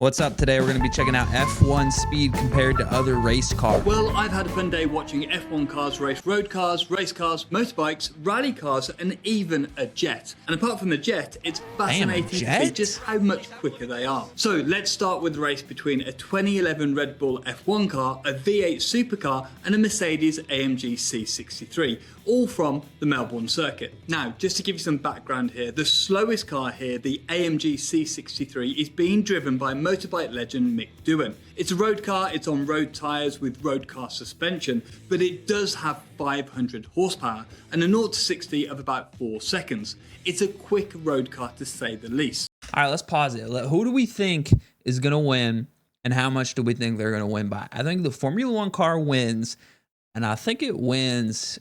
What's up? Today we're going to be checking out F1 speed compared to other race cars. Well, I've had a fun day watching F1 cars race road cars, race cars, motorbikes, rally cars, and even a jet. And apart from the jet, it's fascinating to see just how much quicker they are. So let's start with the race between a 2011 Red Bull F1 car, a V8 supercar, and a Mercedes AMG C63, all from the Melbourne circuit. Now, just to give you some background here, the slowest car here, the AMG C63, is being driven by motorbike legend Mick Doohan. It's a road car, it's on road tyres with road car suspension, but it does have 500 horsepower and a 0 to 60 of about 4 seconds. It's a quick road car to say the least. All right, let's pause it. Who do we think is going to win, and how much do we think they're going to win by? I think the Formula One car wins, and I think it wins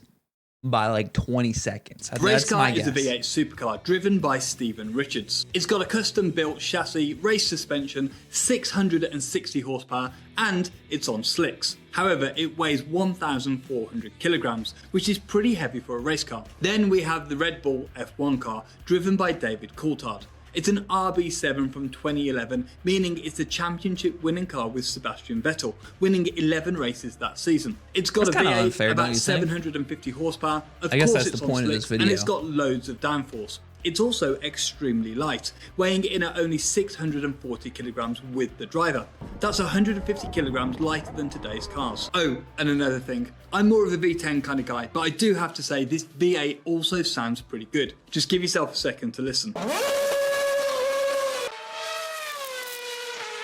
by like 20 seconds. The race car is a V8 supercar driven by Stephen Richards. It's got a custom built chassis, race suspension, 660 horsepower, and it's on slicks. However, it weighs 1,400 kilograms, which is pretty heavy for a race car. Then we have the Red Bull F1 car driven by David Coulthard. It's an RB7 from 2011, meaning it's a championship winning car with Sebastian Vettel, winning 11 races that season. It's got a V8, unfair, about 750 horsepower, of course it's on slicks, and it's got loads of downforce. It's also extremely light, weighing in at only 640 kilograms with the driver. That's 150 kilograms lighter than today's cars. Oh, and another thing, I'm more of a V10 kind of guy, but I do have to say this V8 also sounds pretty good. Just give yourself a second to listen.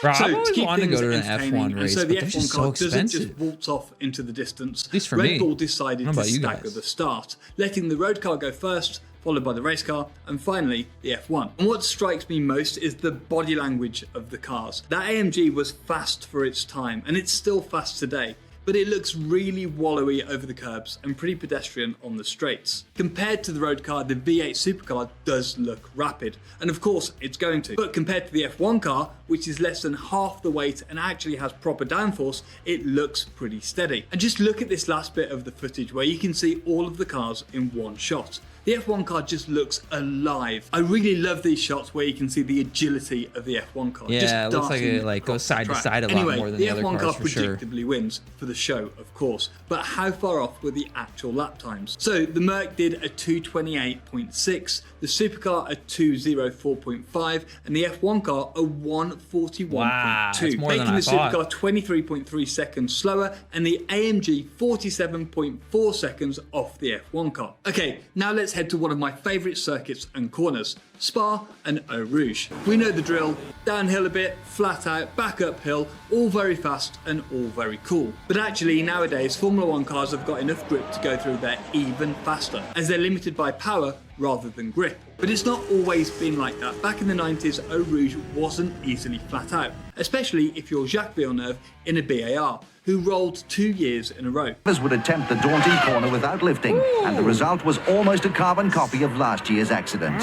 Bro, so I've always wanted to go to an F1 race, so the but F1 car doesn't just waltz off into the distance. At least for Red Bull decided to stagger the start, letting the road car go first, followed by the race car, and finally the F1. And what strikes me most is the body language of the cars. That AMG was fast for its time, and it's still fast today, but it looks really wallowy over the curbs and pretty pedestrian on the straights. Compared to the road car, the V8 supercar does look rapid, and of course it's going to. But compared to the F1 car, which is less than half the weight and actually has proper downforce, it looks pretty steady. And just look at this last bit of the footage where you can see all of the cars in one shot. The F1 car just looks alive. I really love these shots where you can see the agility of the F1 car. Yeah, just it looks like it goes side to side a lot more than the other cars. Anyway, the F1 car for sure. predictably wins for the show, of course. But how far off were the actual lap times? So the Merc did a 2:28.6, the Supercar a 2:04.5, and the F1 car a 1:41.2, wow, making the Supercar 23.3 seconds slower and the AMG 47.4 seconds off the F1 car. Okay, now let's head to one of my favourite circuits and corners, Spa and Eau Rouge. We know the drill, downhill a bit, flat out, back uphill, all very fast and all very cool. But actually nowadays Formula One cars have got enough grip to go through there even faster, as they're limited by power rather than grip. But it's not always been like that. Back in the 90s, Eau Rouge wasn't easily flat out, especially if you're Jacques Villeneuve in a BAR, who rolled 2 years in a row. Others would attempt the daunting corner without lifting, and the result was almost a carbon copy of last year's accident.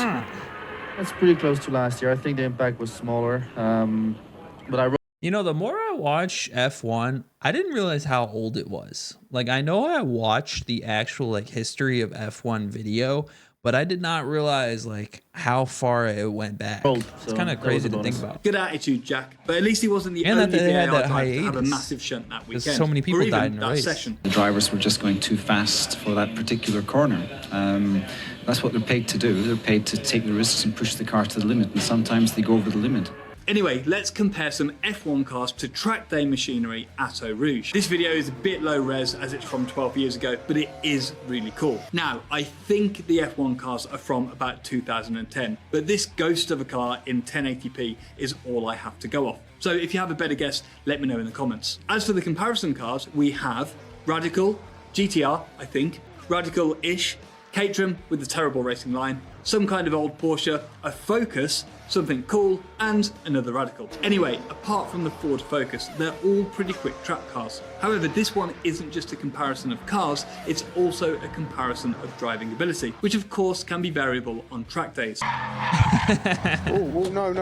That's pretty close to last year. I think the impact was smaller, but you know, the more I watch F1, I didn't realize how old it was. Like, I know I watched the actual history of F1 video, but I did not realize how far it went back. It's kind of crazy to think about. Good attitude, Jack. But at least he wasn't the only VAR driver to have a massive shunt that weekend. So many people died in the race. Session. The drivers were just going too fast for that particular corner. That's what they're paid to do. They're paid to take the risks and push the car to the limit, and sometimes they go over the limit. Anyway, let's compare some F1 cars to track day machinery at Eau Rouge. This video is a bit low res as it's from 12 years ago, but it is really cool. Now, I think the F1 cars are from about 2010, but this ghost of a car in 1080p is all I have to go off. So if you have a better guess, let me know in the comments. As for the comparison cars, we have Radical, GTR, I think, Radical-ish, Caterham with the terrible racing line, some kind of old Porsche, a Focus, something cool, and another Radical. Anyway, apart from the Ford Focus, they're all pretty quick track cars. However, this one isn't just a comparison of cars, it's also a comparison of driving ability, which of course can be variable on track days. no.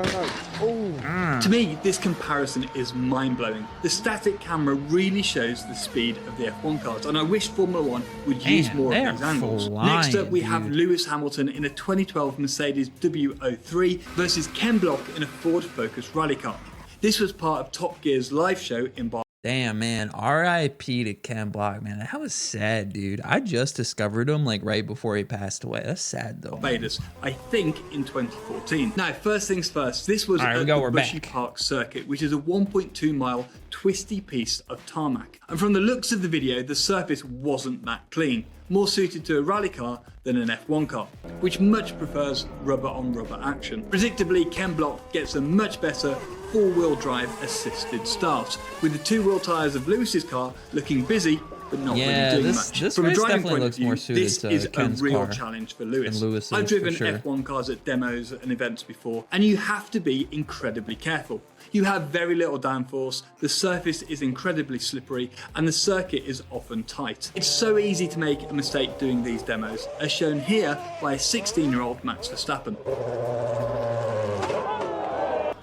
To me, this comparison is mind-blowing. The static camera really shows the speed of the F1 cars, and I wish Formula One would use more of these angles. Next up, we have Lewis Hamilton in a 2012 Mercedes W03 versus Ken Block in a Ford Focus rally car. This was part of Top Gear's live show in Barcelona. Damn, man. R.I.P. to Ken Block, man. That was sad, dude. I just discovered him like right before he passed away. That's sad, though. Barbados, I think in 2014. Now, first things first, this was All right, at go, the we're Bushy back. Park circuit, which is a 1.2 mile twisty piece of tarmac. And from the looks of the video, the surface wasn't that clean, more suited to a rally car than an F1 car, which much prefers rubber on rubber action. Predictably, Ken Block gets a much better four-wheel drive assisted start, with the two-wheel tyres of Lewis's car looking busy but not really doing much. This From a race driving definitely point of looks view, more suited this to is Ken's a real car challenge for Lewis. than Lewis's, I've driven for sure. F1 cars at demos and events before, and you have to be incredibly careful. You have very little downforce, the surface is incredibly slippery, and the circuit is often tight. It's so easy to make a mistake doing these demos, as shown here by a 16-year-old Max Verstappen.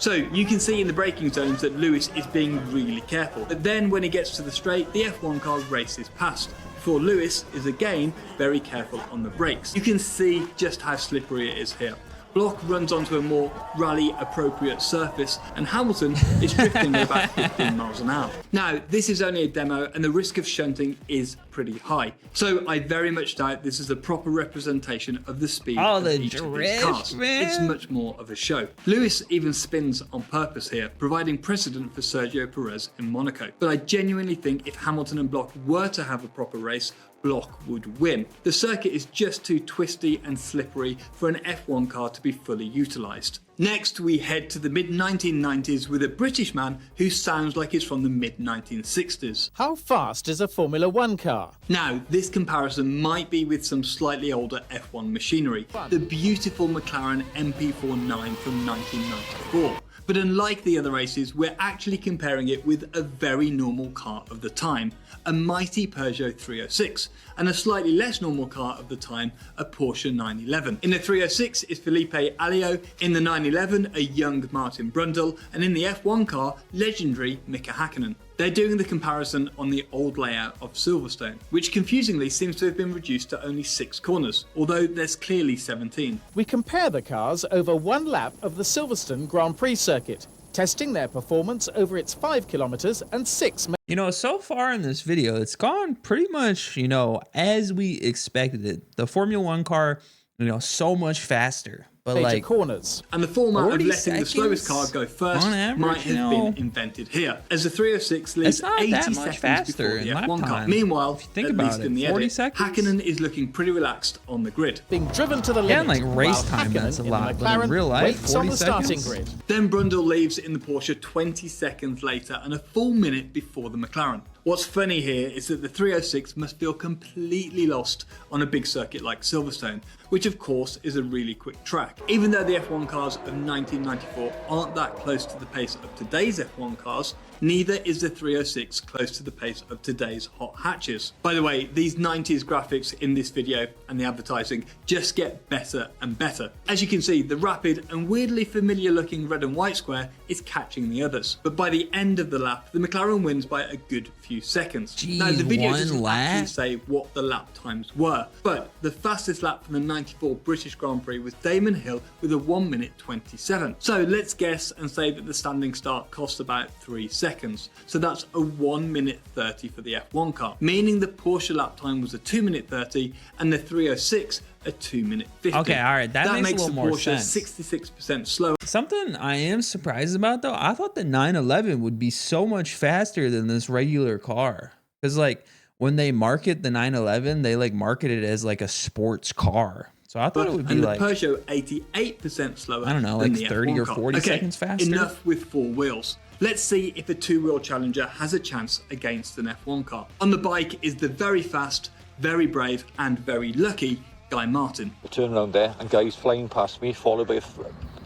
So you can see in the braking zones that Lewis is being really careful, but then when he gets to the straight, the F1 car races past, before Lewis is again very careful on the brakes. You can see just how slippery it is here. Block runs onto a more rally appropriate surface, and Hamilton is drifting at about 15 miles an hour. Now, this is only a demo and the risk of shunting is pretty high, so I very much doubt this is a proper representation of the speed of the each of these drift, cars. man. It's much more of a show. Lewis even spins on purpose here, providing precedent for Sergio Perez in Monaco. But I genuinely think if Hamilton and Block were to have a proper race, Block would win. The circuit is just too twisty and slippery for an F1 car to be fully utilised. Next, we head to the mid-1990s with a British man who sounds like he's from the mid-1960s. How fast is a Formula One car? Now, this comparison might be with some slightly older F1 machinery, the beautiful McLaren MP49 from 1994. But unlike the other races, we're actually comparing it with a very normal car of the time, a mighty Peugeot 306, and a slightly less normal car of the time, a Porsche 911. In the 306 is Felipe Alio, in the 911 a young Martin Brundle, and in the F1 car, legendary Mika Hakkinen. They're doing the comparison on the old layout of Silverstone, which confusingly seems to have been reduced to only 6 corners, although there's clearly 17. We compare the cars over one lap of the Silverstone Grand Prix circuit, testing their performance over its 5 kilometers and 6 You know, so far in this video, it's gone pretty much, you know, as we expected it. The Formula One car, you know, so much faster. But major like corners. And the format of 40 letting the slowest car seconds go first on average, might have you know. been invented here, as the 306 leaves It's not 80 that much seconds faster before the in F1 lap car. time. Meanwhile, If you think at about least it, in the 40 edit, seconds? Hakkinen is looking pretty relaxed on the grid. Being driven to the Yeah, limit. like race while time, Hakkinen that's a in the lot, but in McLaren real life, waits 40 on the starting seconds? grid. Then Brundle leaves in the Porsche 20 seconds later and a full minute before the McLaren. What's funny here is that the 306 must feel completely lost on a big circuit like Silverstone, which of course is a really quick track. Even though the F1 cars of 1994 aren't that close to the pace of today's F1 cars, neither is the 306 close to the pace of today's hot hatches. By the way, these 90s graphics in this video and the advertising just get better and better. As you can see, the rapid and weirdly familiar looking red and white square is catching the others. But by the end of the lap, the McLaren wins by a good few seconds. Jeez, now the video one doesn't lap? actually say what the lap times were, but the fastest lap from the 94 British Grand Prix was Damon Hill with a 1 minute 27. So let's guess and say that the standing start cost about 3 seconds. So that's a 1 minute 30 for the F1 car, meaning the Porsche lap time was a 2 minute 30 and the 306 a 2 minute 50. Okay, all right, that makes a little the more Porsche sense. 66% slower. Something I am surprised about though, I thought the 911 would be so much faster than this regular car. Because like when they market the 911, they like market it as like a sports car. So I thought it would be and like, the Peugeot 88% slower. I don't know, than like the 30 F1 or car. 40 Okay, seconds faster. Enough with 4 wheels. Let's see if a 2-wheel Challenger has a chance against an F1 car. On the bike is the very fast, very brave, and very lucky Guy Martin. I turn around there and Guy's flying past me, followed by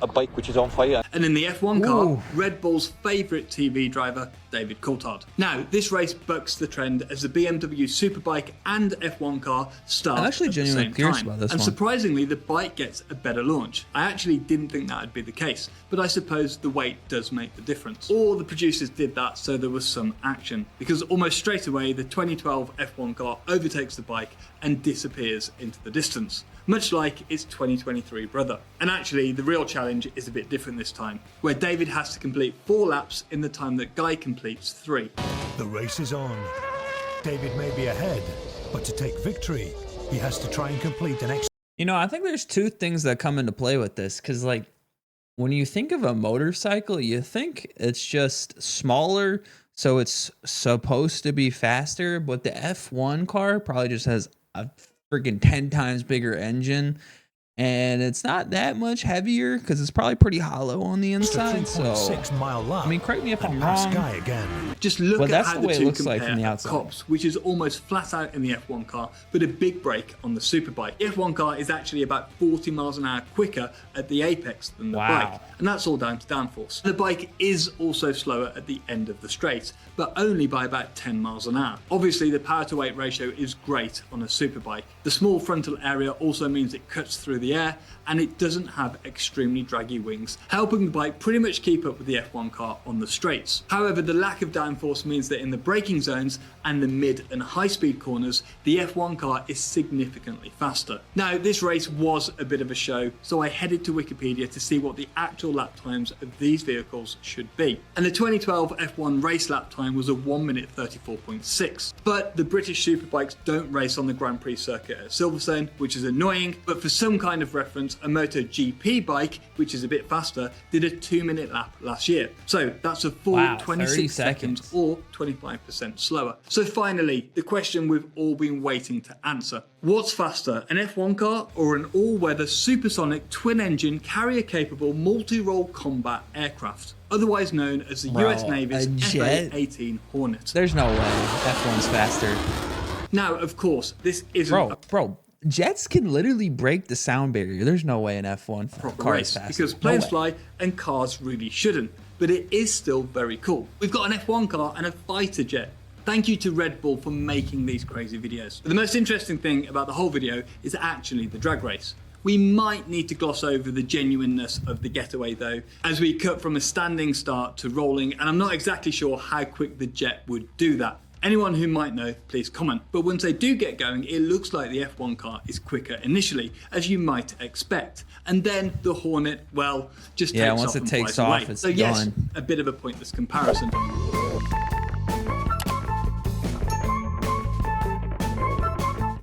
a bike which is on fire. And in the F1 car, Ooh. Red Bull's favourite TV driver, David Coulthard. Now, this race bucks the trend as the BMW Superbike and F1 car start I'm actually at the genuinely same curious time. about this and one. surprisingly, the bike gets a better launch. I actually didn't think that would be the case, but I suppose the weight does make the difference. Or the producers did that so there was some action, because almost straight away, the 2012 F1 car overtakes the bike and disappears into the distance. much like its 2023 brother. And actually, the real challenge is a bit different this time, where David has to complete 4 laps in the time that Guy completes 3. The race is on. David may be ahead, but to take victory, he has to try and complete an extra. You know, I think there's 2 things that come into play with this, because like when you think of a motorcycle, you think it's just smaller, so it's supposed to be faster, but the F1 car probably just has a freaking 10 times bigger engine, and it's not that much heavier because it's probably pretty hollow on the inside. So 3.6-mile lap. I mean, correct me if I'm Pass wrong. Guy again. Just look Well, at that's how the way the it two looks like compare from the at outside. Cops, which is almost flat out in the F1 car, but a big break on the Superbike. The F1 car is actually about 40 miles an hour quicker at the apex than the bike, and that's all down to downforce. The bike is also slower at the end of the straight, but only by about 10 miles an hour. Obviously, the power to weight ratio is great on a Superbike. The small frontal area also means it cuts through the air, and it doesn't have extremely draggy wings, helping the bike pretty much keep up with the F1 car on the straights. However, the lack of downforce means that in the braking zones and the mid and high speed corners, the F1 car is significantly faster. Now, this race was a bit of a show, so I headed to Wikipedia to see what the actual lap times of these vehicles should be. And the 2012 F1 race lap time was a 1 minute 34.6. But the British Superbikes don't race on the Grand Prix circuit at Silverstone, which is annoying, but for some kind of reference, a MotoGP bike, which is a bit faster, did a 2-minute lap last year. So that's a full 26 seconds or 25% slower. So finally, the question we've all been waiting to answer. What's faster, an F1 car or an all-weather supersonic twin-engine carrier-capable multi-role combat aircraft, otherwise known as the US Navy's FA-18 Hornet? There's no way F1's faster. Now, of course, this isn't Bro, jets can literally break the sound barrier. There's no way an F1 proper car race is faster. because planes fly and cars really shouldn't. But it is still very cool. We've got an F1 car and a fighter jet. Thank you to Red Bull for making these crazy videos. But the most interesting thing about the whole video is actually the drag race. We might need to gloss over the genuineness of the getaway though, as we cut from a standing start to rolling, and I'm not exactly sure how quick the jet would do that. Anyone who might know, please comment. But once they do get going, it looks like the F1 car is quicker initially, as you might expect. And then the Hornet, well, just takes off and flies away. So yes, a bit of a pointless comparison.